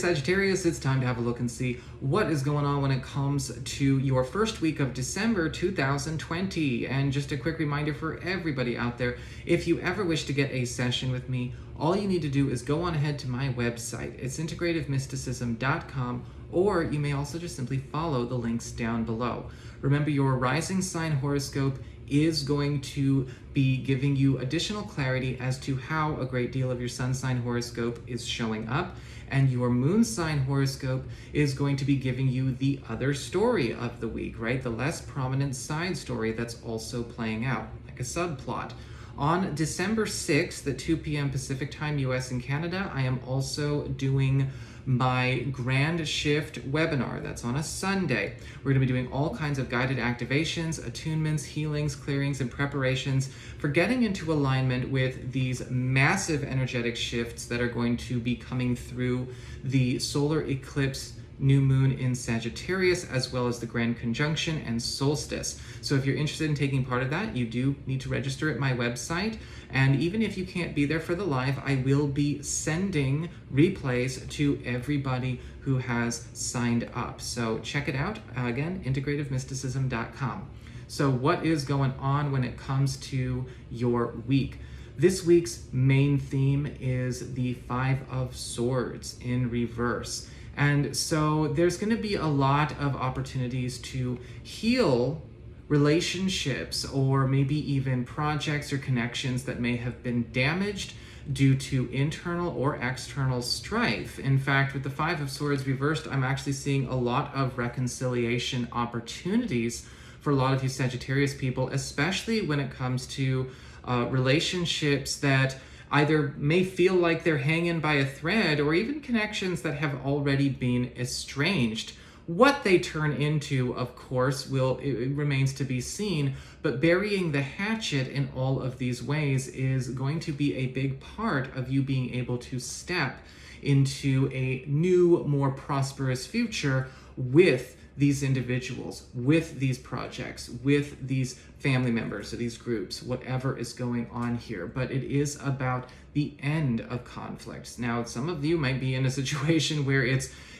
Sagittarius, it's time to have a look and see what is going on when it comes to your first week of December 2020. And just a quick reminder for everybody out there, if you ever wish to get a session with me, all you need to do is go on ahead to my website. It's integrativemysticism.com, or you may also just simply follow the links down below. Remember, your rising sign horoscope is going to be giving you additional clarity as to how a great deal of your sun sign horoscope is showing up, and your moon sign horoscope is going to be giving you the other story of the week, right? The less prominent side story that's also playing out, like a subplot. On December 6th at 2 p.m. Pacific Time, US and Canada, I am also doing my Grand Shift webinar. That's on a Sunday. We're going to be doing all kinds of guided activations, attunements, healings, clearings, and preparations for getting into alignment with these massive energetic shifts that are going to be coming through the solar eclipse new moon in Sagittarius, as well as the grand conjunction and solstice. So if you're interested in taking part of that, you do need to register at my website. And even if you can't be there for the live, I will be sending replays to everybody who has signed up. So check it out. Again, integrativemysticism.com. So what is going on when it comes to your week? This week's main theme is the Five of Swords in reverse. And so there's going to be a lot of opportunities to heal relationships, or maybe even projects or connections that may have been damaged due to internal or external strife. In fact, with the Five of Swords reversed, I'm actually seeing a lot of reconciliation opportunities for a lot of you Sagittarius people, especially when it comes to relationships that either may feel like they're hanging by a thread, or even connections that have already been estranged. What they turn into, of course, it remains to be seen, but burying the hatchet in all of these ways is going to be a big part of you being able to step into a new, more prosperous future with these individuals, with these projects, with these family members or these groups, whatever is going on here. But it is about the end of conflicts. Now, some of you might be in a situation where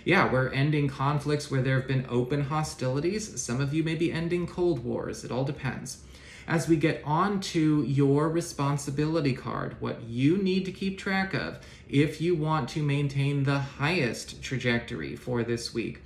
we're ending conflicts where there have been open hostilities. Some of you may be ending cold wars. It all depends. As we get on to your responsibility card, what you need to keep track of if you want to maintain the highest trajectory for this week,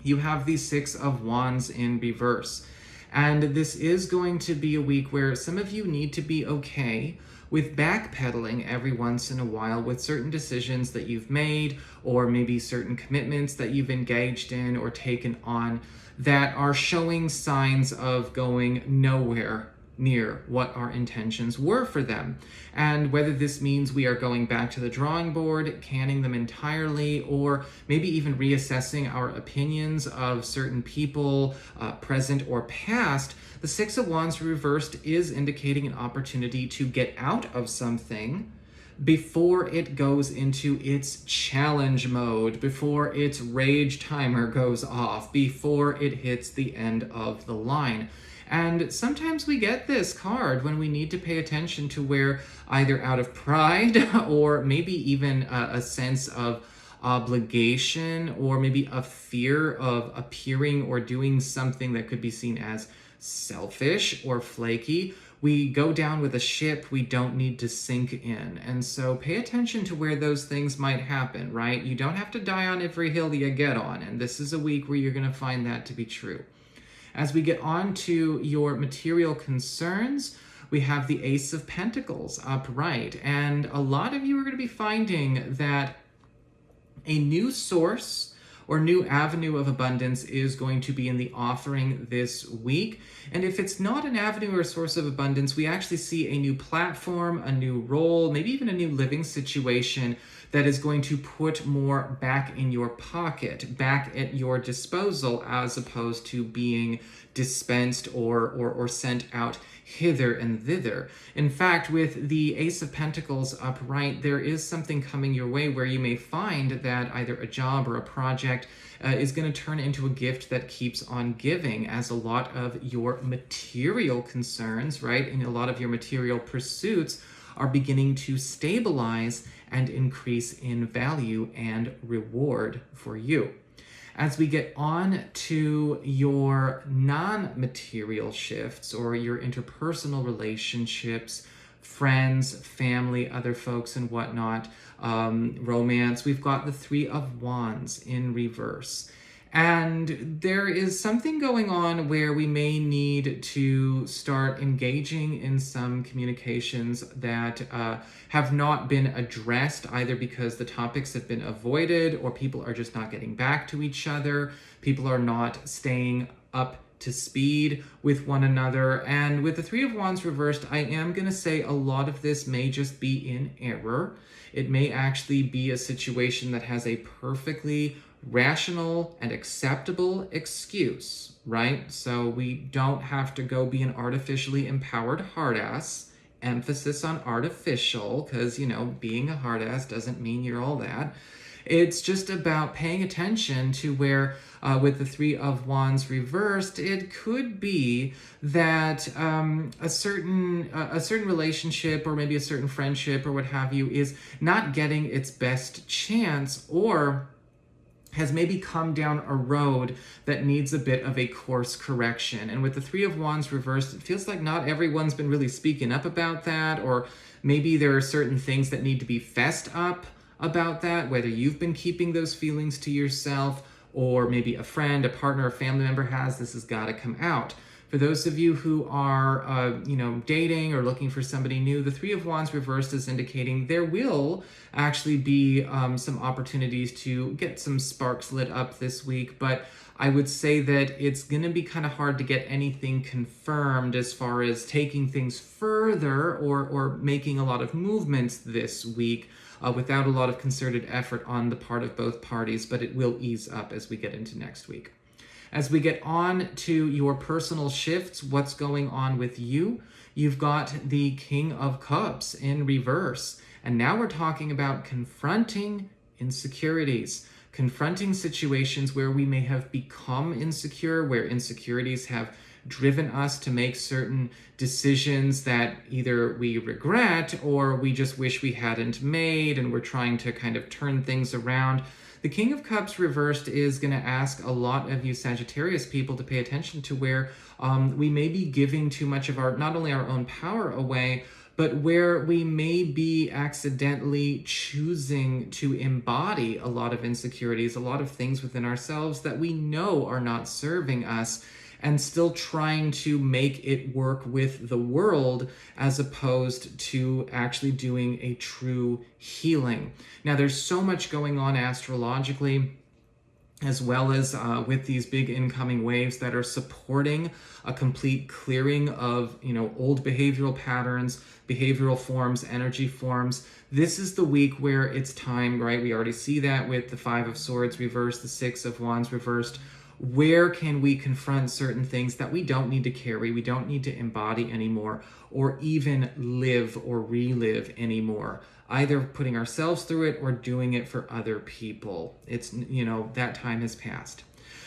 you have the Six of Wands in reverse. And this is going to be a week where some of you need to be okay with backpedaling every once in a while with certain decisions that you've made, or maybe certain commitments that you've engaged in or taken on that are showing signs of going nowhere near what our intentions were for them. And whether this means we are going back to the drawing board, canning them entirely, or maybe even reassessing our opinions of certain people, present or past, the Six of Wands reversed is indicating an opportunity to get out of something before it goes into its challenge mode, before its rage timer goes off, before it hits the end of the line. And sometimes we get this card when we need to pay attention to where, either out of pride or maybe even a sense of obligation, or maybe a fear of appearing or doing something that could be seen as selfish or flaky, we go down with a ship we don't need to sink in. And so pay attention to where those things might happen, right? You don't have to die on every hill you get on, and this is a week where you're going to find that to be true. As we get on to your material concerns, we have the Ace of Pentacles upright. And a lot of you are going to be finding that a new source or new avenue of abundance is going to be in the offering this week. And if it's not an avenue or a source of abundance, we actually see a new platform, a new role, maybe even a new living situation that is going to put more back in your pocket, back at your disposal, as opposed to being dispensed or sent out hither and thither. In fact, with the Ace of Pentacles upright, there is something coming your way where you may find that either a job or a project is going to turn into a gift that keeps on giving, as a lot of your material concerns, right, and a lot of your material pursuits are beginning to stabilize and increase in value and reward for you. As we get on to your non-material shifts or your interpersonal relationships, friends, family, other folks and whatnot, romance, we've got the Three of Wands in reverse. And there is something going on where we may need to start engaging in some communications that have not been addressed, either because the topics have been avoided or people are just not getting back to each other. People are not staying up to speed with one another. And with the Three of Wands reversed, I am going to say a lot of this may just be in error. It may actually be a situation that has a perfectly rational and acceptable excuse, right? So we don't have to go be an artificially empowered hard ass. Emphasis on artificial, because, you know, being a hard ass doesn't mean you're all that. It's just about paying attention to where, with the Three of Wands reversed, it could be that a certain relationship or maybe a certain friendship or what have you is not getting its best chance, or has maybe come down a road that needs a bit of a course correction. And with the Three of Wands reversed, it feels like not everyone's been really speaking up about that, or maybe there are certain things that need to be fessed up about that, whether you've been keeping those feelings to yourself, or maybe a friend, a partner, a family member has. This has got to come out. For those of you who are, dating or looking for somebody new, the Three of Wands reversed is indicating there will actually be some opportunities to get some sparks lit up this week, but I would say that it's going to be kind of hard to get anything confirmed as far as taking things further or making a lot of movements this week without a lot of concerted effort on the part of both parties, but it will ease up as we get into next week. As we get on to your personal shifts, what's going on with you? You've got the King of Cups in reverse. And now we're talking about confronting insecurities, confronting situations where we may have become insecure, where insecurities have driven us to make certain decisions that either we regret or we just wish we hadn't made, and we're trying to kind of turn things around. The King of Cups reversed is going to ask a lot of you Sagittarius people to pay attention to where we may be giving too much of our, not only our own power away, but where we may be accidentally choosing to embody a lot of insecurities, a lot of things within ourselves that we know are not serving us, and still trying to make it work with the world as opposed to actually doing a true healing. Now, there's so much going on astrologically, as well as with these big incoming waves that are supporting a complete clearing of, old behavioral patterns, behavioral forms, energy forms. This is the week where it's time, right? We already see that with the Five of Swords reversed, the Six of Wands reversed. Where can we confront certain things that we don't need to carry, we don't need to embody anymore, or even live or relive anymore? Either putting ourselves through it or doing it for other people. It's, that time has passed.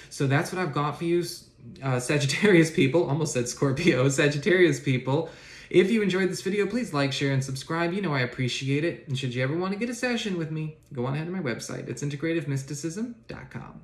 So that's what I've got for you, Sagittarius people. Almost said Scorpio, Sagittarius people. If you enjoyed this video, please like, share, and subscribe. I appreciate it. And should you ever want to get a session with me, go on ahead to my website. It's integrativemysticism.com.